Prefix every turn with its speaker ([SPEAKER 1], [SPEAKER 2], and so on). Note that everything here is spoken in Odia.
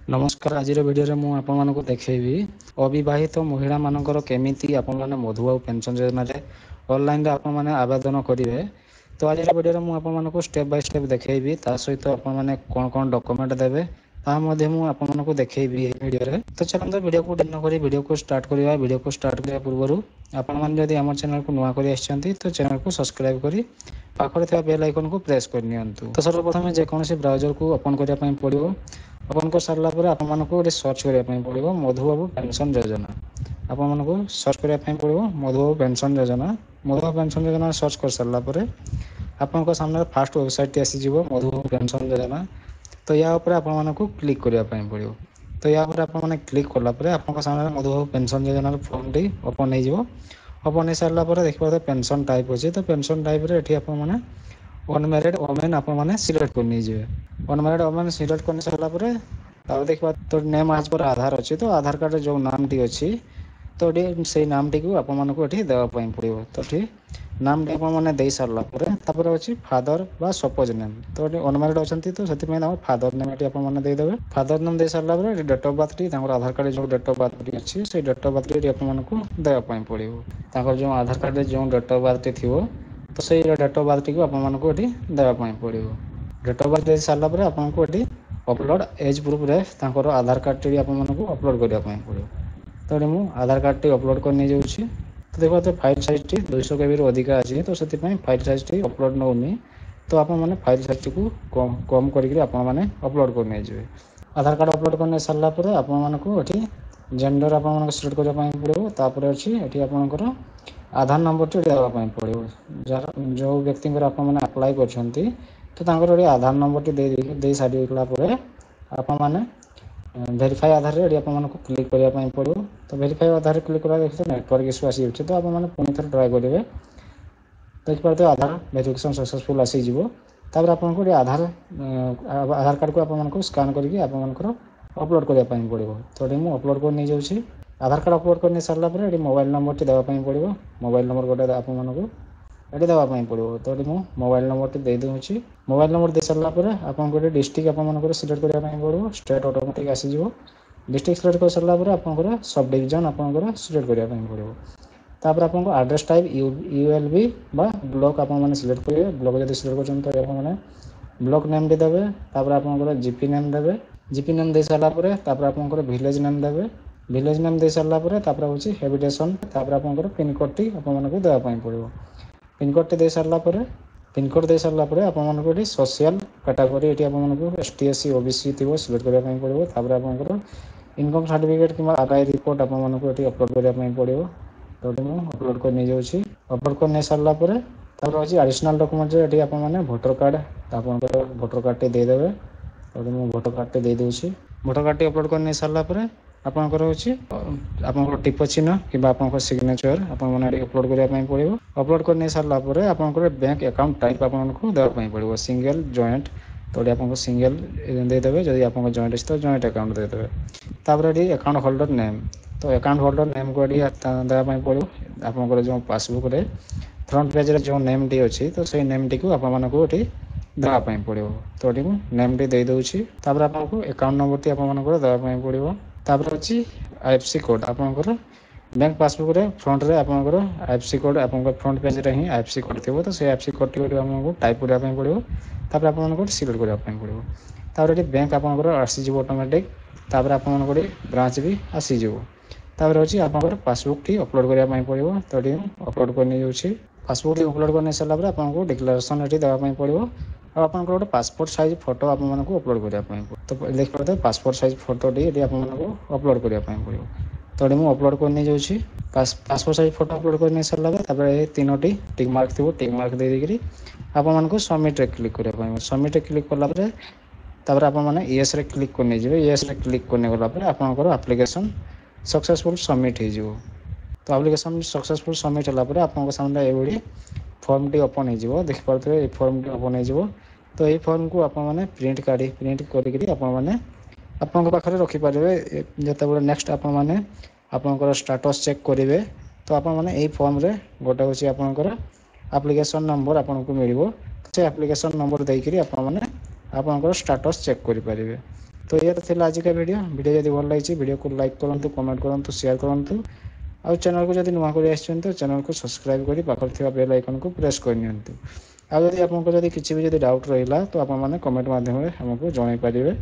[SPEAKER 1] ନମସ୍କାର ଆଜିର ଭିଡ଼ିଓରେ ମୁଁ ଆପଣମାନଙ୍କୁ ଦେଖେଇବି ଅବିବାହିତ ମହିଳାମାନଙ୍କର କେମିତି ଆପଣମାନେ ମଧୁବାବୁ ପେନସନ୍ ଯୋଜନାରେ ଅନଲାଇନରେ ଆପଣମାନେ ଆବେଦନ କରିବେ। ତ ଆଜିର ଭିଡ଼ିଓରେ ମୁଁ ଆପଣମାନଙ୍କୁ ଷ୍ଟେପ୍ ବାଇ ଷ୍ଟେପ୍ ଦେଖେଇବି। ତା ସହିତ ଆପଣମାନେ କ'ଣ ଡକୁମେଣ୍ଟ ଦେବେ ତାହା ମଧ୍ୟ ମୁଁ ଆପଣମାନଙ୍କୁ ଦେଖେଇବି ଏହି ଭିଡ଼ିଓରେ। ତ ଚାଲନ୍ତୁ ଭିଡ଼ିଓକୁ ଡେରି ନକରି ଭିଡ଼ିଓକୁ ଷ୍ଟାର୍ଟ କରିବା। ଭିଡ଼ିଓକୁ ଷ୍ଟାର୍ଟ କରିବା ପୂର୍ବରୁ ଆପଣମାନେ ଯଦି ଆମ ଚ୍ୟାନେଲକୁ ନୂଆ କରି ଆସିଛନ୍ତି ତ ଚ୍ୟାନେଲକୁ ସବସ୍କ୍ରାଇବ୍ କରି ପାଖରେ ଥିବା ବେଲ୍ ଆଇକନକୁ ପ୍ରେସ୍ କରିନିଅନ୍ତୁ। ତ ସର୍ବପ୍ରଥମେ ଯେକୌଣସି ବ୍ରାଉଜରକୁ ଓପନ୍ କରିବା ପାଇଁ ପଡ଼ିବ। ଓପନ୍ କରିସାରିଲା ପରେ ଆପଣମାନଙ୍କୁ ଗୋଟେ ସର୍ଚ୍ଚ କରିବା ପାଇଁ ପଡ଼ିବ ମଧୁବାବୁ ପେନସନ୍ ଯୋଜନା। ଆପଣମାନଙ୍କୁ ସର୍ଚ୍ଚ କରିବା ପାଇଁ ପଡ଼ିବ ମଧୁବାବୁ ପେନସନ୍ ଯୋଜନା। ମଧୁବାବୁ ପେନସନ୍ ଯୋଜନା ସର୍ଚ୍ଚ କରିସାରିଲା ପରେ ଆପଣଙ୍କ ସାମ୍ନାରେ ଫାଷ୍ଟ ୱେବସାଇଟ୍ଟି ଆସିଯିବ ମଧୁବାବୁ ପେନସନ୍ ଯୋଜନା। ତ ୟା ଉପରେ ଆପଣମାନଙ୍କୁ କ୍ଲିକ୍ କରିବା ପାଇଁ ପଡ଼ିବ। ତ ୟା ଉପରେ ଆପଣମାନେ କ୍ଲିକ୍ କଲା ପରେ ଆପଣଙ୍କ ସାମ୍ନାରେ ମଧୁବାବୁ ପେନସନ୍ ଯୋଜନାର ଫର୍ମଟି ଓପନ୍ ହେଇଯିବ। ଓପନ୍ ହେଇସାରିଲା ପରେ ଦେଖିପାରୁଥିବେ ପେନସନ୍ ଟାଇପ୍ ଅଛି। ତ ପେନସନ୍ ଟାଇପ୍ରେ ଏଠି ଆପଣମାନେ ଅନମ୍ୟାରେଡ୍ ଓମେନ୍ ଆପଣମାନେ ସିଲେକ୍ଟ କରି ନେଇଯିବେ। ଅନମ୍ୟାରେଡ୍ ଓମେନ୍ ସିଲେକ୍ଟ କରିସାରିଲା ପରେ ତାପରେ ଦେଖିବା ତ ନେମ୍ ଆଜ୍ ପର୍ ଆଧାର ଅଛି। ତ ଆଧାର କାର୍ଡ଼ରେ ଯେଉଁ ନାମଟି ଅଛି ତ ଏଠି ସେଇ ନାମଟିକୁ ଆପଣମାନଙ୍କୁ ଏଠି ଦେବା ପାଇଁ ପଡ଼ିବ। ତ ଏଠି ନାମଟି ଆପଣମାନେ ଦେଇ ସାରିଲା ପରେ ତାପରେ ଅଛି ଫାଦର ବା ସପୋଜ ନେମ୍। ତ ଏଠି ଅନମ୍ୟାରେଡ୍ ଅଛନ୍ତି ତ ସେଥିପାଇଁ ତାଙ୍କର ଫାଦର ନେମ୍ ଏଠି ଆପଣମାନେ ଦେଇଦେବେ। ଫାଦର ନେମ୍ ଦେଇ ସାରିଲା ପରେ ଏଠି ଡେଟ୍ ଅଫ୍ ବାର୍ଥଟି ତାଙ୍କର ଆଧାର କାର୍ଡ଼ରେ ଯେଉଁ ଡେଟ୍ ଅଫ୍ ବାର୍ଥଟି ଅଛି ସେଇ ଡେଟ୍ ଅଫ୍ ବାର୍ଥଟି ଏଠି ଆପଣମାନଙ୍କୁ ଦେବା ପାଇଁ ପଡ଼ିବ। ତାଙ୍କର ଯେଉଁ ଆଧାର କାର୍ଡ଼ରେ ଯେଉଁ ଡେଟ୍ ଅଫ୍ ବାର୍ଥଟି ଥିବ ତ ସେଇ ଡେଟ୍ ଅଫ୍ ବାର୍ଥଟିକୁ ଆପଣମାନଙ୍କୁ ଏଠି ଦେବା ପାଇଁ ପଡ଼ିବ। ଡେଟ୍ ଅଫ୍ ବାର୍ଥ ଦେଇ ସାରିଲା ପରେ ଆପଣଙ୍କୁ ଏଠି ଅପଲୋଡ଼ ଏଜ୍ ପ୍ରୁଫ୍ରେ ତାଙ୍କର ଆଧାର କାର୍ଡ଼ଟି ବି ଆପଣମାନଙ୍କୁ ଅପଲୋଡ଼ କରିବା ପାଇଁ ପଡ଼ିବ। ତ ଏଠି ମୁଁ ଆଧାର କାର୍ଡ଼ଟି ଅପଲୋଡ଼ କରି ନେଇଯାଉଛି। ତ ଦେଖିପାରୁଥିବେ ଫାଇଲ୍ ସାଇଜ୍ଟି 200 KBରୁ ଅଧିକା ଅଛି। ତ ସେଥିପାଇଁ ଫାଇଲ୍ ସାଇଜ୍ଟି ଅପଲୋଡ଼ ନେଉନି। ତ ଆପଣମାନେ ଫାଇଲ୍ ସାଇଜ୍ଟିକୁ କମ୍ କରିକି ଆପଣମାନେ ଅପଲୋଡ଼ କରି ନେଇଯିବେ। ଆଧାର କାର୍ଡ଼ ଅପଲୋଡ଼ କରି ନେଇ ସାରିଲା ପରେ ଆପଣମାନଙ୍କୁ ଏଠି ଜେଣ୍ଡର ଆପଣମାନଙ୍କୁ ସିଲେକ୍ଟ କରିବା ପାଇଁ ପଡ଼ିବ। ତାପରେ ଅଛି ଏଠି ଆପଣଙ୍କର ଆଧାର ନମ୍ବରଟି ଏଠି ଦେବା ପାଇଁ ପଡ଼ିବ। ଯାହାର ଯେଉଁ ବ୍ୟକ୍ତିଙ୍କର ଆପଣମାନେ ଆପ୍ଲାଏ କରିଛନ୍ତି ତ ତାଙ୍କର ଏଠି ଆଧାର ନମ୍ବରଟି ଦେଇ ସାରିଲା ପରେ ଆପଣମାନେ ଭେରିଫାଏ ଆଧାରରେ ଏଠି ଆପଣମାନଙ୍କୁ କ୍ଲିକ୍ କରିବା ପାଇଁ ପଡ଼ିବ। ତ ଭେରିଫାଏ ଆଧାରରେ କ୍ଲିକ୍ କରିବା ନେଟୱାର୍କ ଇସ୍ୟୁ ଆସିଯାଉଛି। ତ ଆପଣମାନେ ପୁଣି ଥରେ ଟ୍ରାଏ କରିବେ। ଦେଖିପାରୁଥିବେ ଆଧାର ଭେରିଫିକେସନ୍ ସକ୍ସେସଫୁଲ୍ ଆସିଯିବ। ତାପରେ ଆପଣଙ୍କୁ ଏଠି ଆଧାର କାର୍ଡ଼କୁ ଆପଣମାନଙ୍କୁ ସ୍କାନ୍ କରିକି ଆପଣମାନଙ୍କର ଅପଲୋଡ଼ କରିବା ପାଇଁ ପଡ଼ିବ। ତ ଏଠି ମୁଁ ଅପଲୋଡ଼ କରି ନେଇଯାଉଛି। ଆଧାର କାର୍ଡ଼ ଅପଲୋଡ଼ କରି ନେଇ ସାରିଲା ପରେ ଏଠି ମୋବାଇଲ୍ ନମ୍ବରଟି ଦେବା ପାଇଁ ପଡ଼ିବ। ମୋବାଇଲ୍ ନମ୍ବର ଗୋଟେ ଆପଣମାନଙ୍କୁ ଏଠି ଦେବା ପାଇଁ ପଡ଼ିବ। ତ ଏଠି ମୁଁ ମୋବାଇଲ୍ ନମ୍ବରଟି ଦେଇଦେଉଛି। ମୋବାଇଲ୍ ନମ୍ବର ଦେଇ ସାରିଲା ପରେ ଆପଣଙ୍କୁ ଏଠି ଡିଷ୍ଟ୍ରିକ୍ଟ ଆପଣମାନଙ୍କର ସିଲେକ୍ଟ କରିବା ପାଇଁ ପଡ଼ିବ। ଷ୍ଟେଟ୍ ଅଟୋମେଟିକ୍ ଆସିଯିବ। ଡିଷ୍ଟ୍ରିକ୍ଟ ସିଲେକ୍ଟ କରିସାରିଲା ପରେ ଆପଣଙ୍କର ସବ୍ ଡିଭିଜନ୍ ଆପଣଙ୍କର ସିଲେକ୍ଟ କରିବା ପାଇଁ ପଡ଼ିବ। ତାପରେ ଆପଣଙ୍କୁ ଆଡ୍ରେସ୍ ଟାଇପ୍ ULB ବା ବ୍ଲକ ଆପଣମାନେ ସିଲେକ୍ଟ କରିବେ। ବ୍ଲକ ଯଦି ସିଲେକ୍ଟ କରିଛନ୍ତି ତ ଆପଣମାନେ ବ୍ଲକ ନେମ୍ଟି ଦେବେ। ତାପରେ ଆପଣଙ୍କର ଜିପି ନେମ୍ ଦେବେ। ଜିପି ନେମ୍ ଦେଇ ସାରିଲା ପରେ ତାପରେ ଆପଣଙ୍କର ଭିଲେଜ୍ ନେମ୍ ଦେବେ। ଭିଲେଜ୍ ନେମ୍ ଦେଇ ସାରିଲା ପରେ ତାପରେ ହେଉଛି ହେବିଟେସନ୍। ତାପରେ ଆପଣଙ୍କର ପିନ୍କୋଡ଼୍ଟି ଆପଣମାନଙ୍କୁ ଦେବା ପାଇଁ ପଡ଼ିବ। ପିନ୍କୋଡ଼୍ଟି ଦେଇ ସାରିଲା ପରେ ଆପଣମାନଙ୍କୁ ଏଠି ସୋସିଆଲ୍ କାଟାଗୋରୀ ଏଠି ଆପଣମାନଙ୍କୁ ST SC OBC ଥିବ ସିଲେକ୍ଟ କରିବା ପାଇଁ ପଡ଼ିବ। ତାପରେ ଆପଣଙ୍କର ଇନକମ୍ ସାର୍ଟିଫିକେଟ୍ କିମ୍ବା ଆଦାୟ ରିପୋର୍ଟ ଆପଣମାନଙ୍କୁ ଏଠି ଅପଲୋଡ଼ କରିବା ପାଇଁ ପଡ଼ିବ। ତ ଏଠି ମୁଁ ଅପଲୋଡ଼ କରି ନେଇଯାଉଛି। ଅପଲୋଡ଼ କରି ନେଇ ସାରିଲା ପରେ ତାପରେ ହେଉଛି ଆଡ଼ିସନାଲ୍ ଡକୁମେଣ୍ଟରେ ଏଠି ଆପଣମାନେ ଭୋଟର କାର୍ଡ଼ ଆପଣଙ୍କର ଭୋଟର କାର୍ଡ଼ଟି ଦେଇଦେବେ। ଏଠି ମୁଁ ଭୋଟର କାର୍ଡ଼ଟି ଦେଇଦେଉଛି। ଭୋଟର କାର୍ଡ଼ଟି ଅପଲୋଡ଼ କରି ନେଇ ସାରିଲା ପରେ ଆପଣଙ୍କର ହେଉଛି ଆପଣଙ୍କର ଟିପ ଚିହ୍ନ କିମ୍ବା ଆପଣଙ୍କର ସିଗ୍ନେଚର୍ ଆପଣମାନେ ଏଠି ଅପଲୋଡ଼ କରିବା ପାଇଁ ପଡ଼ିବ। ଅପଲୋଡ଼ କରି ନେଇ ସାରିଲା ପରେ ଆପଣଙ୍କର ବ୍ୟାଙ୍କ ଆକାଉଣ୍ଟ ଟାଇପ୍ ଆପଣଙ୍କୁ ଦେବା ପାଇଁ ପଡ଼ିବ। ସିଙ୍ଗଲ୍ ଜଏଣ୍ଟ ତ ଏଠି ଆପଣଙ୍କ ସିଙ୍ଗଲ୍ ଦେଇଦେବେ। ଯଦି ଆପଣଙ୍କ ଜଏଣ୍ଟ ଅଛି ତ ଜଏଣ୍ଟ ଆକାଉଣ୍ଟ ଦେଇଦେବେ। ତାପରେ ଏଠି ଆକାଉଣ୍ଟ ହୋଲ୍ଡର ନେମ୍ ତ ଆକାଉଣ୍ଟ ହୋଲ୍ଡର ନେମ୍କୁ ଏଠି ଦେବା ପାଇଁ ପଡ଼ିବ। ଆପଣଙ୍କର ଯେଉଁ ପାସବୁକ୍ରେ ଫ୍ରଣ୍ଟ ପେଜ୍ରେ ଯେଉଁ ନେମ୍ଟି ଅଛି ତ ସେଇ ନେମ୍ଟିକୁ ଆପଣମାନଙ୍କୁ ଏଠି ଦେବା ପାଇଁ ପଡ଼ିବ। ତ ଏଠି ମୁଁ ନେମ୍ଟି ଦେଇଦେଉଛି। ତାପରେ ଆପଣଙ୍କୁ ଆକାଉଣ୍ଟ ନମ୍ବରଟି ଆପଣମାନଙ୍କର ଦେବା ପାଇଁ ପଡ଼ିବ। ତାପରେ ଅଛି IFSC କୋଡ଼୍ ଆପଣଙ୍କର ବ୍ୟାଙ୍କ ପାସବୁକ୍ରେ ଫ୍ରଣ୍ଟରେ ଆପଣଙ୍କର IFSC କୋଡ଼୍ ଆପଣଙ୍କର ଫ୍ରଣ୍ଟ ପେଜ୍ରେ ହିଁ IFSC କୋଡ଼୍ ଥିବ। ତ ସେଇ IFSC କୋଡ଼୍ଟି ଆପଣଙ୍କୁ ଟାଇପ୍ କରିବା ପାଇଁ ପଡ଼ିବ। ତାପରେ ଆପଣମାନଙ୍କୁ ସିଲେକ୍ଟ କରିବା ପାଇଁ ପଡ଼ିବ। ତାପରେ ଏଠି ବ୍ୟାଙ୍କ ଆପଣଙ୍କର ଆସିଯିବ ଅଟୋମେଟିକ୍। ତାପରେ ଆପଣଙ୍କର ଏଠି ବ୍ରାଞ୍ଚ ବି ଆସିଯିବ। ତାପରେ ହେଉଛି ଆପଣଙ୍କର ପାସବୁକ୍ଟି ଅପଲୋଡ଼ କରିବା ପାଇଁ ପଡ଼ିବ। ତ ଏଠି ମୁଁ ଅପଲୋଡ଼ କରି ନେଇଯାଉଛି। ପାସବୁକ୍ଟି ଅପଲୋଡ଼ କରି ନେଇ ସାରିଲା ପରେ ଆପଣଙ୍କୁ ଡିକ୍ଲାରେସନ୍ ଏଠି ଦେବା ପାଇଁ ପଡ଼ିବ। ଆଉ ଆପଣଙ୍କର ଗୋଟେ ପାସପୋର୍ଟ ସାଇଜ୍ ଫଟୋ ଆପଣମାନଙ୍କୁ ଅପଲୋଡ଼ କରିବା ପାଇଁ ପଡ଼ିବ। ତ ଦେଖିପାରୁଥିବେ ପାସପୋର୍ଟ ସାଇଜ୍ ଫଟୋଟି ଏଠି ଆପଣମାନଙ୍କୁ ଅପଲୋଡ଼ କରିବା ପାଇଁ ପଡ଼ିବ। ତ ଏଠି ମୁଁ ଅପଲୋଡ଼ କରି ନେଇଯାଉଛି। ପାସପୋର୍ଟ ସାଇଜ୍ ଫଟୋ ଅପଲୋଡ଼ କରି ନେଇ ସାରିଲା ପରେ ତାପରେ ଏ ତିନୋଟି ଟିକ୍ ମାର୍କ ଥିବ ଟିକ୍ ମାର୍କ ଦେଇକରି ଆପଣମାନଙ୍କୁ ସବମିଟ୍ରେ କ୍ଲିକ୍ କରିବା ପାଇଁ ପଡ଼ିବ। ସବମିଟ୍ରେ କ୍ଲିକ୍ କଲା ପରେ ତାପରେ ଆପଣମାନେ ୟେସ୍ରେ କ୍ଲିକ୍ କରି ନେଇଯିବେ। ୟେସ୍ରେ କ୍ଲିକ୍ କରି ନେଇଗଲା ପରେ ଆପଣଙ୍କର ଆପ୍ଲିକେସନ୍ ସକ୍ସେସଫୁଲ୍ ସବମିଟ୍ ହେଇଯିବ। ତ ଆପ୍ଲିକେସନ୍ ସକ୍ସେସଫୁଲ୍ ସବମିଟ୍ ହେଲା ପରେ ଆପଣଙ୍କ ସାମ୍ନାରେ ଏଇଭଳି ଫର୍ମଟି ଓପନ୍ ହେଇଯିବ। ଦେଖିପାରୁଥିବେ ଏଇ ଫର୍ମଟି ଓପନ୍ ହେଇଯିବ। ତ ଏଇ ଫର୍ମକୁ ଆପଣମାନେ ପ୍ରିଣ୍ଟ କରିକିରି ଆପଣମାନେ ଆପଣଙ୍କ ପାଖରେ ରଖିପାରିବେ। ଯେତେବେଳେ ନେକ୍ସଟ ଆପଣମାନେ ଆପଣଙ୍କର ଷ୍ଟାଟସ୍ ଚେକ୍ କରିବେ ତ ଆପଣମାନେ ଏଇ ଫର୍ମରେ ଗୋଟେ ହେଉଛି ଆପଣଙ୍କର ଆପ୍ଲିକେସନ୍ ନମ୍ବର ଆପଣଙ୍କୁ ମିଳିବ। ସେ ଆପ୍ଲିକେସନ୍ ନମ୍ବର ଦେଇକରି ଆପଣମାନେ ଆପଣଙ୍କର ଷ୍ଟାଟସ୍ ଚେକ୍ କରିପାରିବେ। तो ये ଥିଲା ଆଜିକା ଭିଡ଼ିଓ ଯଦି ଭଲ ଲାଗିଛି ଭିଡ଼ିଓକୁ ଲାଇକ୍ କରନ୍ତୁ, କମେଣ୍ଟ କରନ୍ତୁ, ସେୟାର କରନ୍ତୁ। ଆଉ ଚ୍ୟାନେଲକୁ ଯଦି ନୂଆ କରି ଆସିଛନ୍ତି ତ ଚ୍ୟାନେଲକୁ ସବସ୍କ୍ରାଇବ୍ କରି ପାଖରେ ଥିବା ବେଲ୍ ଆଇକନକୁ ପ୍ରେସ୍ କରିନିଅନ୍ତୁ। ଆଉ ଯଦି ଆପଣଙ୍କର ଯଦି କିଛି ବି ଯଦି ଡାଉଟ୍ ରହିଲା ତ ଆପଣମାନେ କମେଣ୍ଟ ମାଧ୍ୟମରେ ଆମକୁ ଜଣାଇ ପାରିବେ।